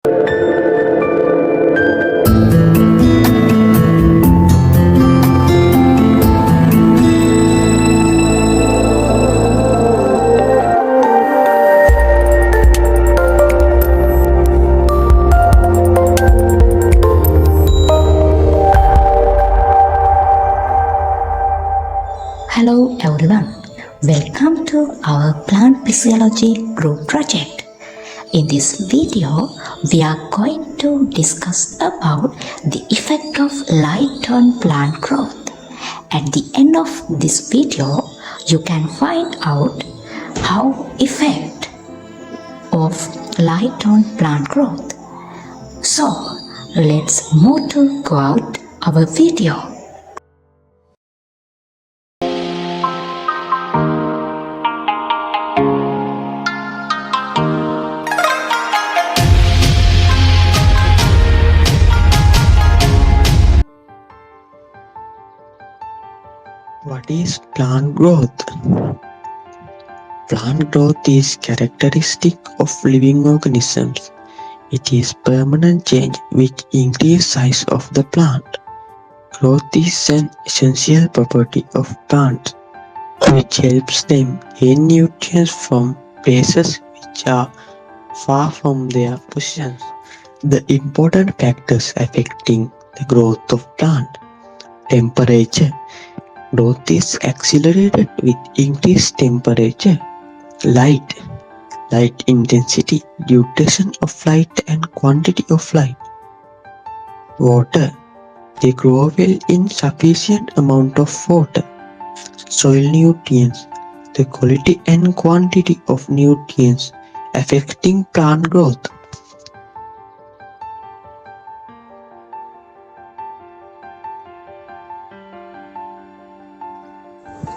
Hello everyone, welcome to our plant physiology group project. In this video, we are going to discuss about the effect of light on plant growth. At the end of this video, you can find out how effect of light on plant growth. So, let's move to go out our video. What is plant growth? Plant growth is characteristic of living organisms. It is permanent change which increase size of the plant. Growth is an essential property of plants which helps them gain nutrients from places which are far from their positions. The important factors affecting the growth of plant. Temperature. Growth is accelerated with increased temperature. Light intensity, duration of light and quantity of light. Water, they grow well in sufficient amount of water. Soil nutrients, the quality and quantity of nutrients affecting plant growth.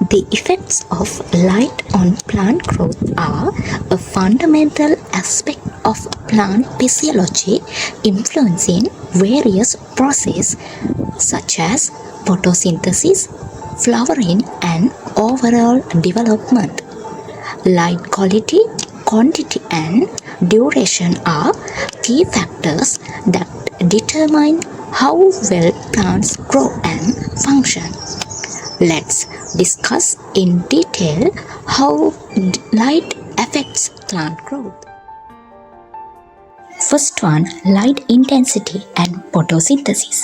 The effects of light on plant growth are a fundamental aspect of plant physiology influencing various processes such as photosynthesis, flowering and overall development. Light quality, quantity and duration are key factors that determine how well plants grow and function. Let's discuss in detail how light affects plant growth. First one, light intensity and photosynthesis.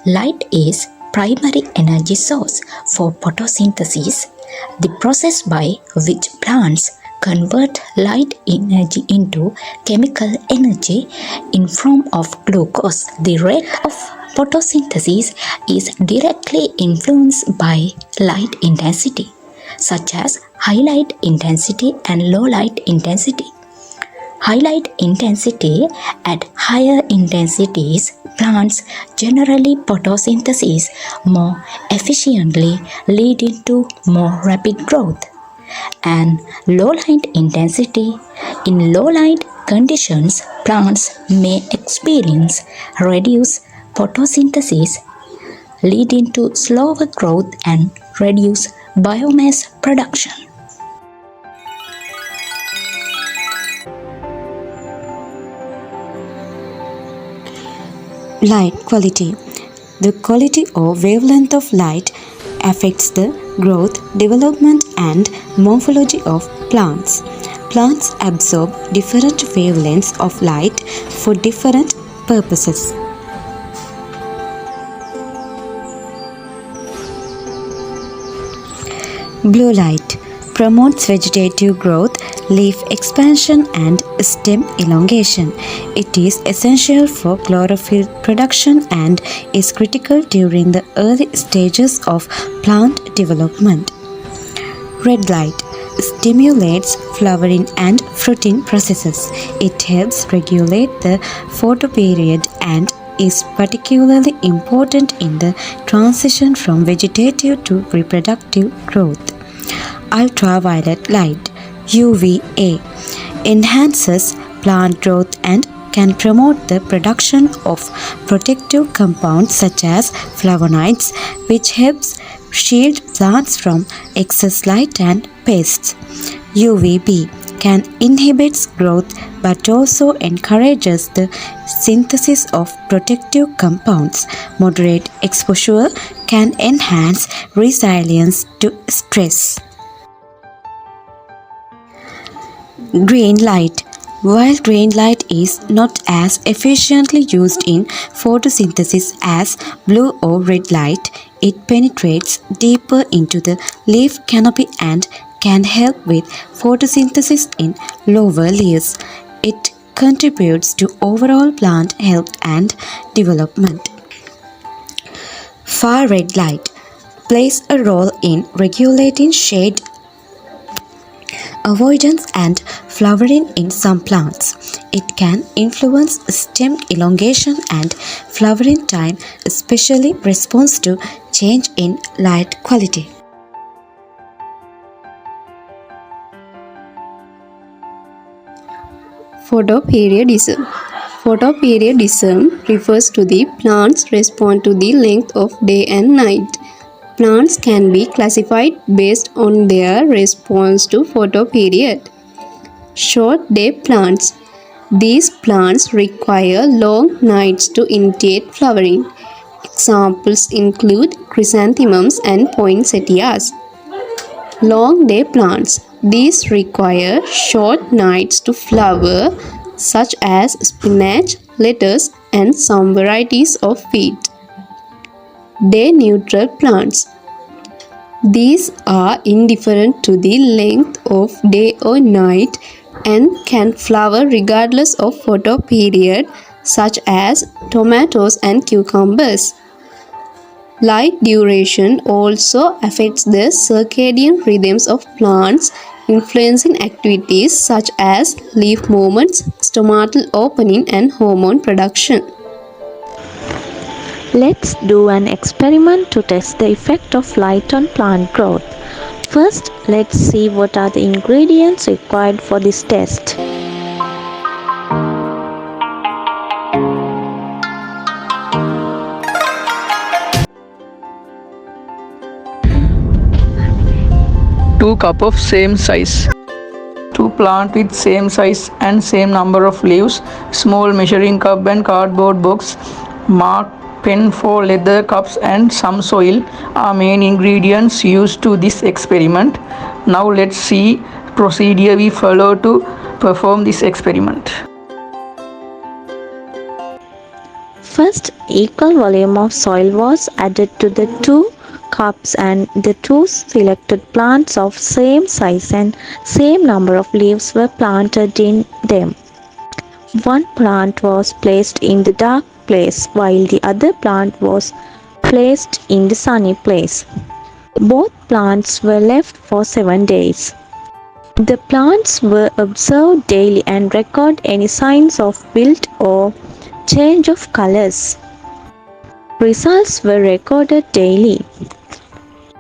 Light is primary energy source for photosynthesis, the process by which plants convert light energy into chemical energy in form of glucose. The rate of photosynthesis is directly influenced by light intensity, such as high light intensity and low light intensity. High light intensity, at higher intensities, plants generally photosynthesis more efficiently, leading to more rapid growth. And low light intensity, in low light conditions, plants may experience reduced photosynthesis, leading to slower growth and reduced biomass production. Light quality. The quality or wavelength of light affects the growth, development and morphology of plants. Plants absorb different wavelengths of light for different purposes. Blue light promotes vegetative growth, leaf expansion and stem elongation. It is essential for chlorophyll production and is critical during the early stages of plant development. Red light stimulates flowering and fruiting processes. It helps regulate the photoperiod and is particularly important in the transition from vegetative to reproductive growth. Ultraviolet light UVA enhances plant growth and can promote the production of protective compounds such as flavonoids, which helps shield plants from excess light and pests. UVB can inhibit growth but also encourages the synthesis of protective compounds. Moderate exposure can enhance resilience to stress. Green light. While green light is not as efficiently used in photosynthesis as blue or red light, it penetrates deeper into the leaf canopy and can help with photosynthesis in lower layers. It contributes to overall plant health and development. Far red light plays a role in regulating shade avoidance and flowering in some plants. It can influence stem elongation and flowering time, especially response to change in light quality. Photoperiodism. Photoperiodism refers to the plant's response to the length of day and night. Plants can be classified based on their response to photoperiod. Short day plants. These plants require long nights to initiate flowering. Examples include chrysanthemums and poinsettias. Long day plants. These require short nights to flower, such as spinach, lettuce, and some varieties of wheat. Day neutral plants. These are indifferent to the length of day or night and can flower regardless of photoperiod, such as tomatoes and cucumbers. Light duration also affects the circadian rhythms of plants, influencing activities such as leaf movements, stomatal opening, and hormone production. Let's do an experiment to test the effect of light on plant growth. First, let's see what are the ingredients required for this test. Two cup of same size. Two plant with same size and same number of leaves, small measuring cup and cardboard box, mark pen for leather cups and some soil are main ingredients used to this experiment. Now let's see procedure we follow to perform this experiment. First, equal volume of soil was added to the two cups and the two selected plants of same size and same number of leaves were planted in them. One plant was placed in the dark place while the other plant was placed in the sunny place. Both plants were left for 7 days. The plants were observed daily and record any signs of wilt or change of colors. Results were recorded daily.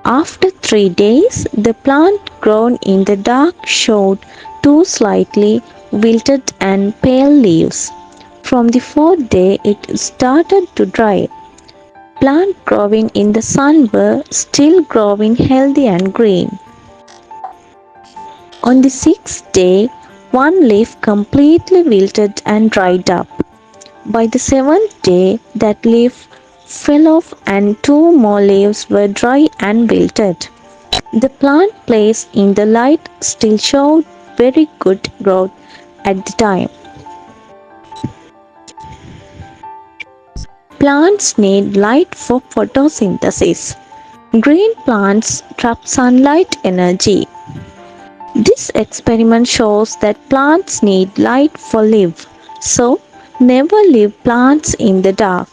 After 3 days, the plant grown in the dark showed two slightly wilted and pale leaves. From the 4th day, it started to dry. Plant growing in the sun were still growing healthy and green. On the 6th day, one leaf completely wilted and dried up. By the 7th day, that leaf fell off and two more leaves were dry and wilted. The plant placed in the light still showed very good growth at the time. Plants need light for photosynthesis. Green plants trap sunlight energy. This experiment shows that plants need light for life, so never leave plants in the dark.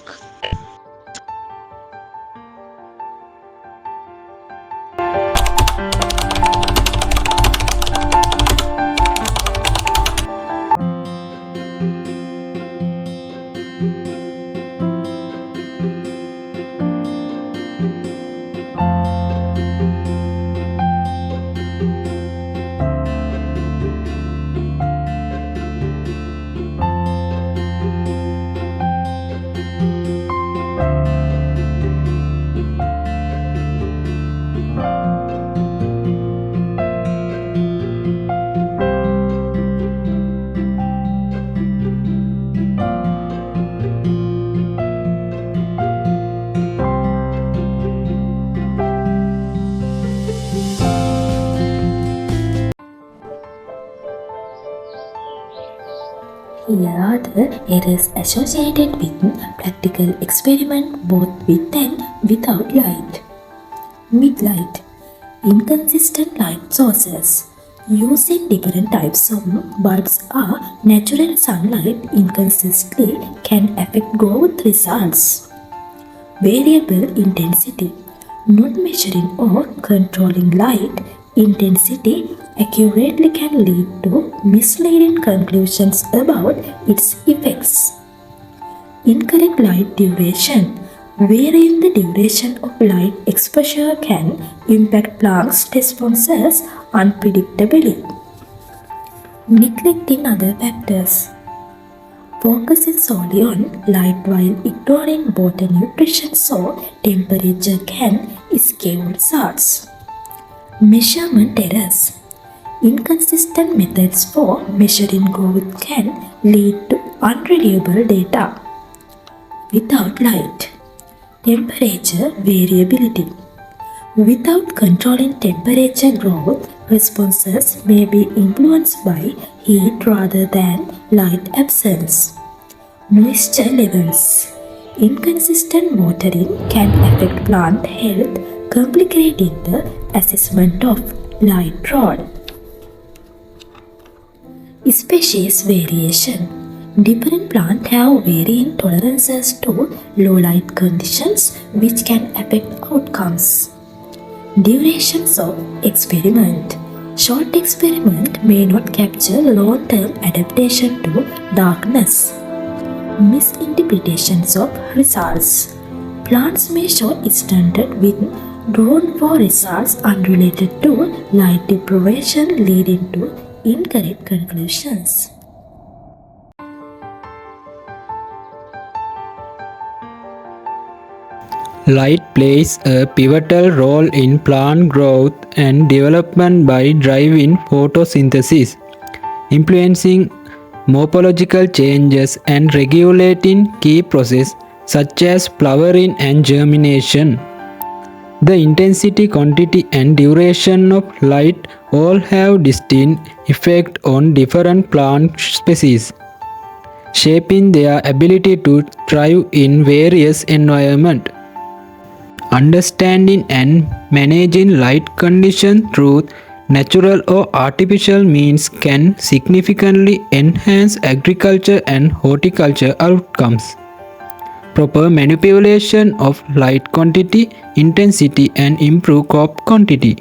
errors associated with practical experiment both with and without light. Mid-light. Inconsistent light sources. Using different types of bulbs or natural sunlight inconsistently can affect growth results. Variable intensity. Not measuring or controlling light intensity accurately can lead to misleading conclusions about its effects. Incorrect light duration. Varying the duration of light exposure can impact plants' responses unpredictably. Neglecting other factors. Focusing solely on light while ignoring water nutrition or temperature can skew results. Measurement errors. Inconsistent methods for measuring growth can lead to unreliable data. Without light. Temperature variability. Without controlling temperature, growth responses may be influenced by heat rather than light absence. Moisture levels. Inconsistent watering can affect plant health, complicating the assessment of light role. Species variation. Different plants have varying tolerances to low light conditions, which can affect outcomes. Durations of experiment. Short experiment may not capture long-term adaptation to darkness. Misinterpretations of results. Plants may show stunted with grown for results unrelated to light deprivation, leading to incorrect conclusions. Light plays a pivotal role in plant growth and development by driving photosynthesis, influencing morphological changes and regulating key processes such as flowering and germination. The intensity, quantity, and duration of light all have distinct effect on different plant species, shaping their ability to thrive in various environments. Understanding and managing light conditions through natural or artificial means can significantly enhance agriculture and horticulture outcomes. Proper manipulation of light quantity, intensity, and improve crop quantity